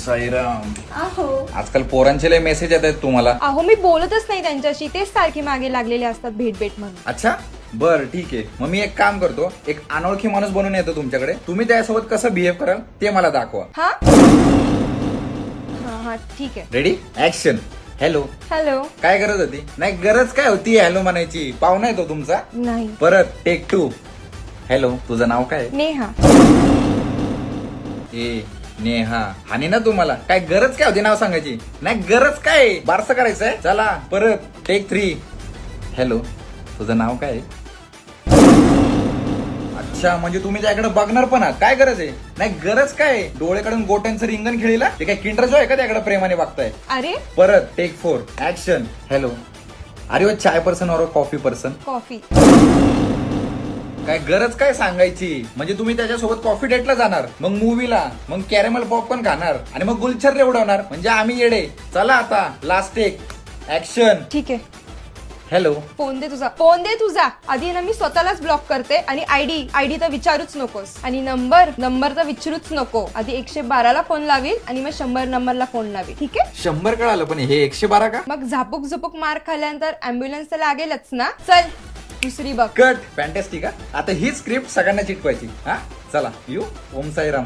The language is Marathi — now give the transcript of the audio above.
साईराम. अहो आजकाल पोरांचे लय मेसेज येत आहेत तुम्हाला. अहो मी बोलतच नाही त्यांच्याशी, तेच सारखे मागे लागलेले असतात भेट भेट म्हणून. अच्छा बर ठीक आहे. मग मी एक काम करतो, एक अनोळखी माणूस बनून येतो तुमच्याकडे. तुम्ही त्यासोबत कसं बिहेव कराल ते मला दाखवा. हा हा हा ठीक आहे. Ready action. हॅलो. हॅलो. काय गरज होती? नाही गरज काय होती हॅलो म्हणायची? पाहुणा आहे तो तुमचा. नाही. परत टेक 2. हॅलो, तुझं नाव काय? नेहा. ए नेहा. आणि ना तुम्हाला काय गरज काय होती नाव सांगायची? नाही गरज काय, बारसं करायचंय. चला परत टेक 3. हॅलो, तुझं नाव काय? अच्छा, म्हणजे तुम्ही त्याकडे बघणार पण आहात. काय गरज आहे? नाही गरज काय, डोळे काढून गोट्यांचं रिंगण खेळीला ते काय किंडर जॉय आहे का त्याकडे प्रेमाने बघताय? अरे परत टेक 4 ऍक्शन. हॅलो, अरे वो चाय पर्सन और कॉफी पर्सन? कॉफी. काय गरज काय सांगायची? म्हणजे तुम्ही त्याच्यासोबत कॉफी डेटला जाणार, मग मूवीला, मग कॅरेमल पॉपकॉर्न खाणार आणि मग गुलछर्रे उडवणार. म्हणजे आम्ही येडे. चला आता लास्ट टेक ऍक्शन. ठीक आहे. हॅलो. फोन दे तुझा, फोन दे तुझा. आधी ना मी स्वतःलाच ब्लॉक करते आणि आयडी तर विचारूच नकोस आणि नंबर तर विचारूच नको. आधी 112ला फोन लावील आणि मग 100 नंबरला फोन लावील. ठीक आहे. 100 कळालं, पण हे 112 का? मग झापूक मार खाल्ल्यानंतर अँब्युलन्स तर लागेलच ना. चल दुसरी बघ. कट. फॅन्टॅस्टिक. आता ही स्क्रिप्ट सगळ्यांना चिटवायची. हा चला यू. ओम साईराम.